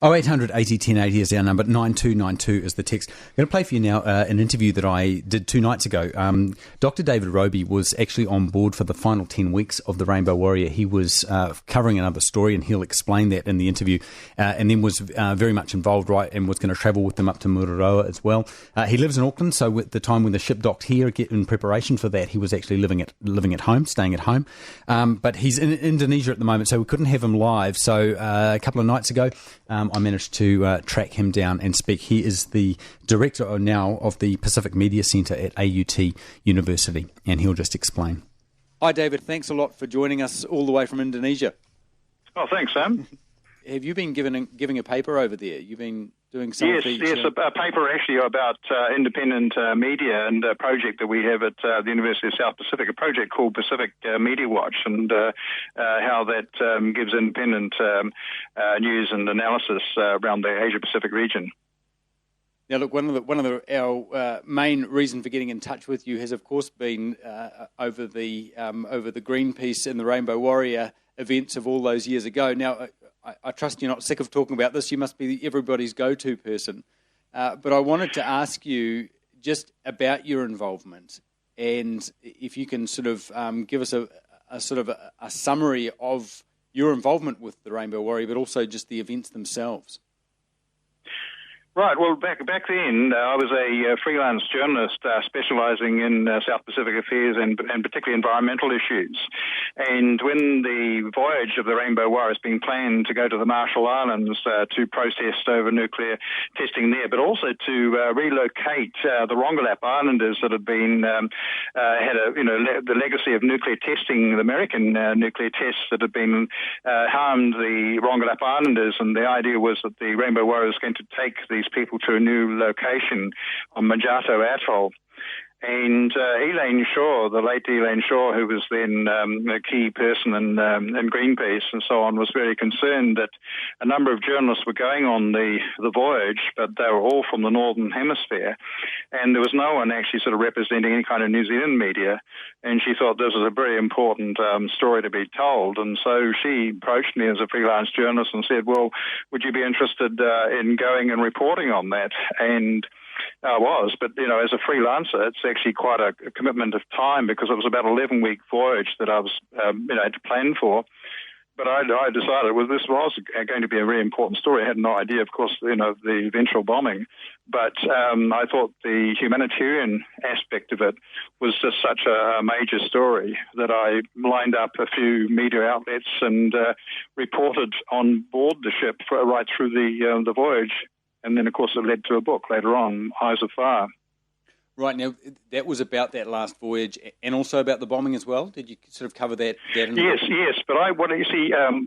0800 80 1080 is our number, 9292 is the text. I'm going to play for you now an interview that I did 2 nights ago. Dr. David Roby was actually on board for the final 10 weeks of the Rainbow Warrior. He was covering another story, and he'll explain that in the interview, and then was very much involved, right, and was going to travel with them up to Mururoa as well. He lives in Auckland, so at the time when the ship docked here, in preparation for that, he was actually living at home, staying at home. But he's in Indonesia at the moment, so we couldn't have him live. So a couple of nights ago, I managed to track him down and speak. He is the director now of the Pacific Media Centre at AUT University, and he'll just explain. Hi, David. Thanks a lot for joining us all the way from Indonesia. Oh, thanks, Sam. Have you been giving a paper over there? You've been doing some of these... Yes, a paper actually about independent media and a project that we have at the University of South Pacific, a project called Pacific Media Watch, and how that gives independent news and analysis around the Asia-Pacific region. Now, look, our main reason for getting in touch with you has, of course, been over the Greenpeace and the Rainbow Warrior events of all those years ago. Now, I trust you're not sick of talking about this. You must be everybody's go-to person. But I wanted to ask you just about your involvement, and if you can sort of give us a summary of your involvement with the Rainbow Warrior, but also just the events themselves. Right. Well, back then, I was a freelance journalist specialising in South Pacific affairs and particularly environmental issues. And when the voyage of the Rainbow Warrior has been planned to go to the Marshall Islands to protest over nuclear testing there, but also to relocate the Rongelap Islanders that had been the legacy of nuclear testing, the American nuclear tests that had been harmed the Rongelap Islanders, and the idea was that the Rainbow Warrior was going to take these people to a new location on Majato Atoll. And Elaine Shaw, the late Elaine Shaw, who was then a key person in Greenpeace and so on, was very concerned that a number of journalists were going on the voyage, but they were all from the Northern Hemisphere, and there was no one actually sort of representing any kind of New Zealand media, and she thought this was a very important story to be told, and so she approached me as a freelance journalist and said, well, would you be interested in going and reporting on that? And I was, but, as a freelancer, it's actually quite a commitment of time because it was about an 11-week voyage that I was, had to plan for. But I decided, well, this was going to be a very important story. I had no idea, of course, the eventual bombing. But I thought the humanitarian aspect of it was just such a major story that I lined up a few media outlets and reported on board the ship right through the voyage. And then, of course, it led to a book later on, Eyes of Fire. Right, now, that was about that last voyage and also about the bombing as well? Did you sort of cover that in the book? Yes, but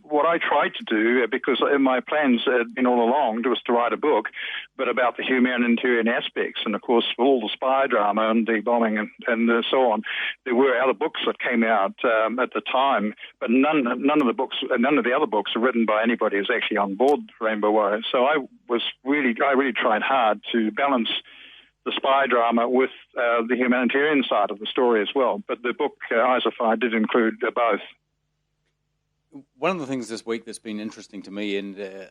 what I tried to do, because in my plans had been all along, was to write a book, but about the humanitarian aspects, and of course, all the spy drama and the bombing and so on. There were other books that came out at the time, but none of the other books are written by anybody who's actually on board Rainbow Warrior. So I really tried hard to balance the spy drama with the humanitarian side of the story as well. But the book, Eyes of Fire, did include both. One of the things this week that's been interesting to me and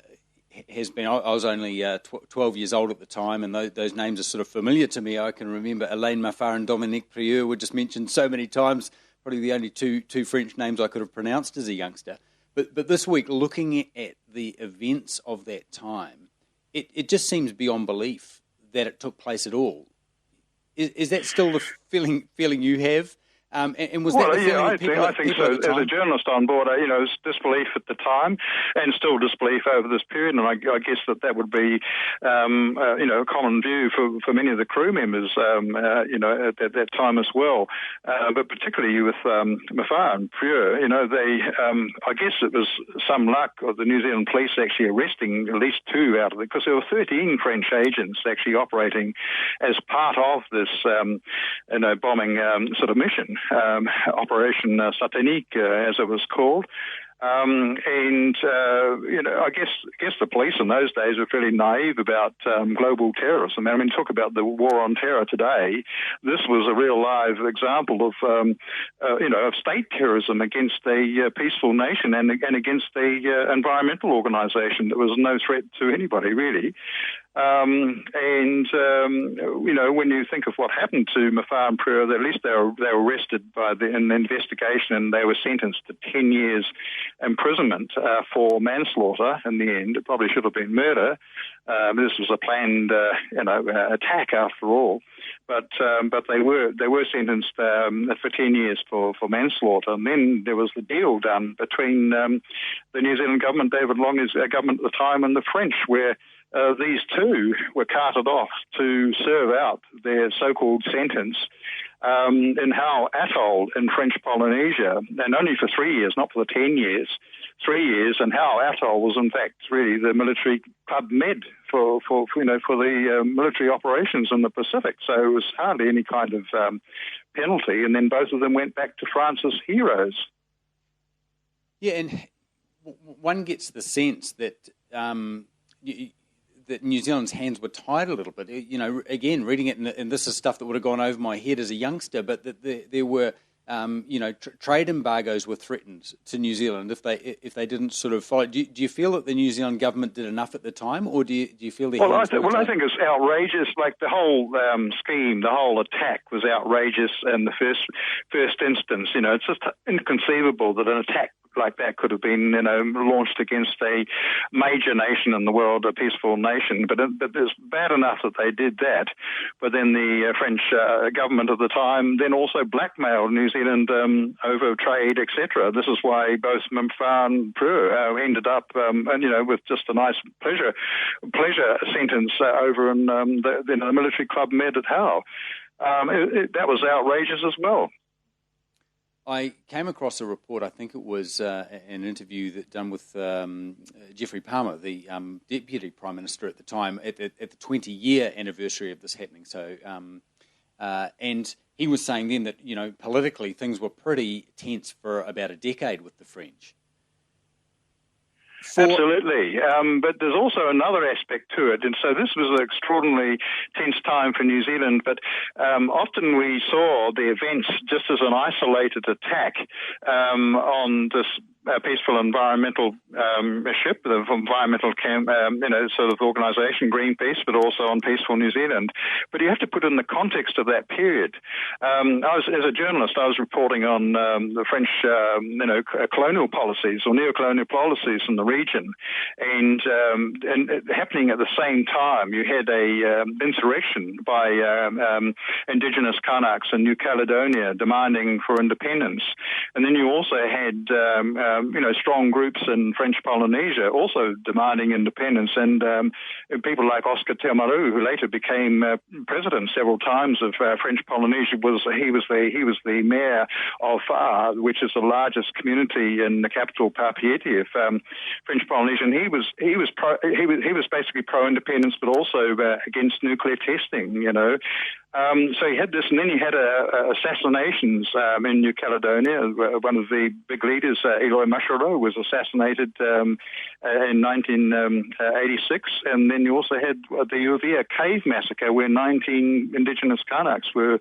has been, I was only 12 years old at the time, and those names are sort of familiar to me. I can remember Alain Maffar and Dominique Prieur were just mentioned so many times, probably the only two French names I could have pronounced as a youngster. But this week, looking at the events of that time, it just seems beyond belief that it took place at all. Is that still the feeling you have? And was that the feeling of people I think so. As a journalist on board, it was disbelief at the time, and still disbelief over this period. And I guess that would be, a common view for many of the crew members, at that time as well. But particularly with Maffar and Prieur, I guess it was some luck of the New Zealand police actually arresting at least two out of it, because there were 13 French agents actually operating as part of this, bombing sort of mission. Operation Satanique, as it was called. I guess the police in those days were fairly naive about global terrorism. I mean, talk about the war on terror today. This was a real live example of state terrorism against a peaceful nation and against a environmental organisation that was no threat to anybody really. When you think of what happened to Mafar and Prua, at least they were arrested in the investigation, and they were sentenced to 10 years imprisonment for manslaughter. In the end, it probably should have been murder. This was a planned, attack after all. But they were sentenced for 10 years for manslaughter. And then there was the deal done between the New Zealand government, David Long's government at the time, and the French, where these two were carted off to serve out their so-called sentence in Howe Atoll in French Polynesia, and only for 3 years, not for the 10 years. 3 years, and Howe Atoll was in fact really the military Club Med for the military operations in the Pacific. So it was hardly any kind of penalty, and then both of them went back to France as heroes. Yeah, and one gets the sense that that New Zealand's hands were tied a little bit. Again, reading it, and this is stuff that would have gone over my head as a youngster, but that there were, trade embargoes were threatened to New Zealand if they didn't sort of follow. Do you feel that the New Zealand government did enough at the time, or do you feel I think it's outrageous. Like the whole scheme, the whole attack was outrageous in the first instance. It's just inconceivable that an attack like that could have been, launched against a major nation in the world, a peaceful nation. But it's bad enough that they did that. But then the French government at the time then also blackmailed New Zealand over trade, etc. This is why both Mafar and Prua ended up, with just a nice pleasure sentence over in the military Club Med at Howe. That was outrageous as well. I came across a report, I think it was an interview done with Geoffrey Palmer, the Deputy Prime Minister at the time, at the 20-year anniversary of this happening. So, and he was saying then that, politically things were pretty tense for about a decade with the French. Absolutely. But there's also another aspect to it. And so this was an extraordinarily tense time for New Zealand, but often we saw the events just as an isolated attack on this peaceful environmental ship, the environmental sort of organisation, Greenpeace, but also on peaceful New Zealand. But you have to put it in the context of that period. As a journalist, I was reporting on the French, colonial policies or neo-colonial policies in the region, and happening at the same time, you had a insurrection by Indigenous Kanaks in New Caledonia demanding for independence, and then you also had strong groups in French Polynesia also demanding independence, and people like Oscar Temaru, who later became president several times of French Polynesia, he was the mayor of Far, which is the largest community in the capital Papeete of French Polynesia, and he was basically pro-independence, but also against nuclear testing. So you had this, and then you had assassinations in New Caledonia. One of the big leaders, Eloy Masharo, was assassinated in 1986, and then you also had the Uvea cave massacre, where 19 Indigenous Kanaks were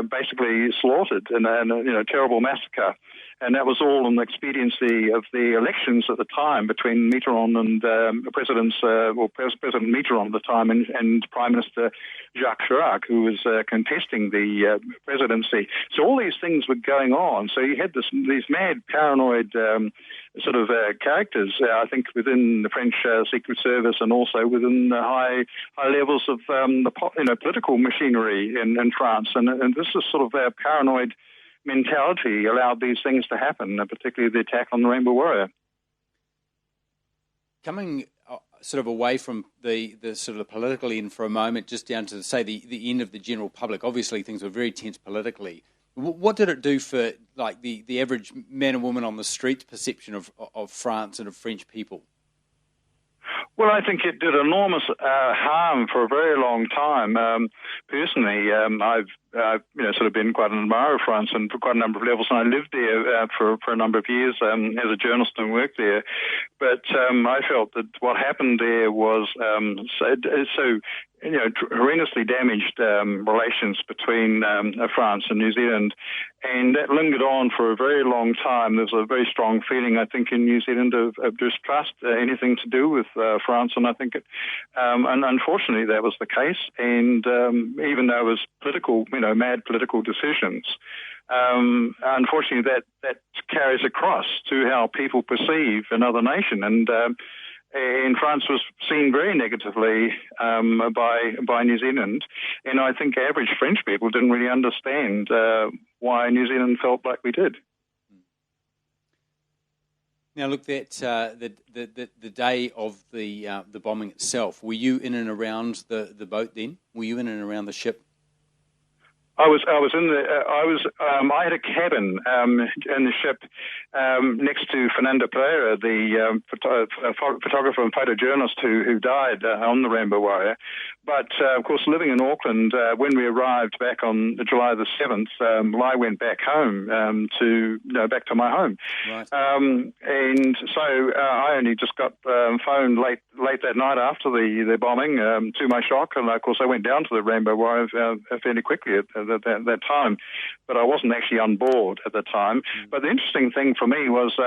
basically slaughtered in a terrible massacre. And that was all in the expediency of the elections at the time between Mitterrand and President Mitterrand at the time and Prime Minister Jacques Chirac, who was contesting the presidency. So all these things were going on. So you had these mad, paranoid characters, I think, within the French Secret Service and also within the high levels of the political machinery in France. And this is sort of a paranoid mentality allowed these things to happen, particularly the attack on the Rainbow Warrior. Coming sort of away from the sort of the political end for a moment, just down to, say, the end of the general public, obviously things were very tense politically. What did it do for, like, the average man and woman on the street perception of France and of French people? Well, I think it did enormous harm for a very long time. Personally, I've sort of been quite an admirer of France and for quite a number of levels, and I lived there for a number of years as a journalist and worked there. But I felt that what happened there was so horrendously damaged relations between France and New Zealand, and that lingered on for a very long time. There's a very strong feeling, I think, in New Zealand of distrust, anything to do with France, and I think and unfortunately that was the case. And even though it was political, mad political decisions, unfortunately that carries across to how people perceive another nation, and France was seen very negatively by New Zealand, and I think average French people didn't really understand why New Zealand felt like we did. Now, look, that the day of the bombing itself, were you in and around the boat then? Were you in and around the ship? I had a cabin in the ship next to Fernando Pereira, the photographer and photojournalist who died on the Rainbow Warrior. But of course, living in Auckland, when we arrived back on July the 7th, I went back home back to my home, right. And so I only just got phoned late that night after the bombing. To my shock, and of course I went down to the Rainbow Warrior fairly quickly at that time, but I wasn't actually on board at the time. But the interesting thing for me was,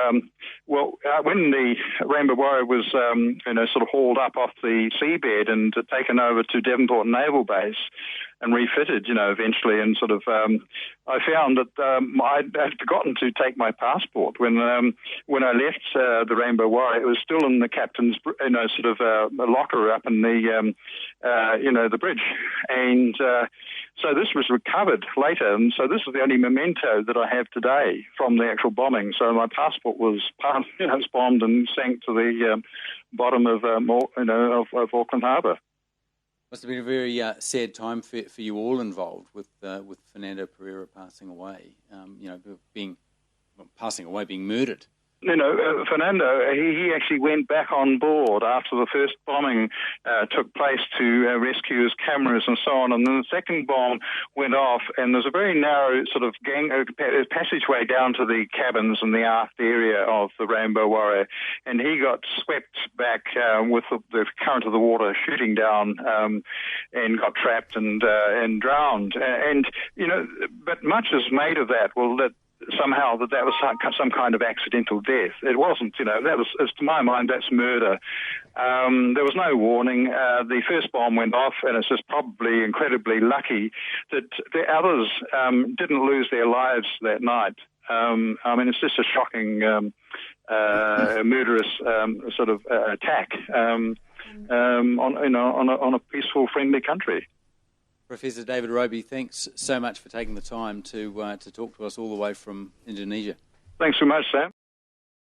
when the Rainbow Warrior was, sort of hauled up off the seabed and taken over to Devonport Naval Base and refitted, eventually, and sort of, I found that I'd forgotten to take my passport when I left the Rainbow Warrior. It was still in the captain's, locker up in the bridge, and so this was recovered later, and so this is the only memento that I have today from the actual bombing. So my passport was bombed and sank to the bottom of Auckland Harbour. Must have been a very sad time for you all involved with Fernando Pereira passing away. Being murdered. Fernando, he actually went back on board after the first bombing took place to rescue his cameras and so on. And then the second bomb went off, and there's a very narrow sort of passageway down to the cabins and the aft area of the Rainbow Warrior. And he got swept back with the current of the water shooting down and got trapped and drowned. But much is made of that. Well, that was some kind of accidental death. It wasn't, that was, to my mind, that's murder. There was no warning. The first bomb went off, and it's just probably incredibly lucky that the others didn't lose their lives that night. It's just a shocking, murderous sort of attack on a peaceful, friendly country. Professor David Roby, thanks so much for taking the time to talk to us all the way from Indonesia. Thanks so much, Sam.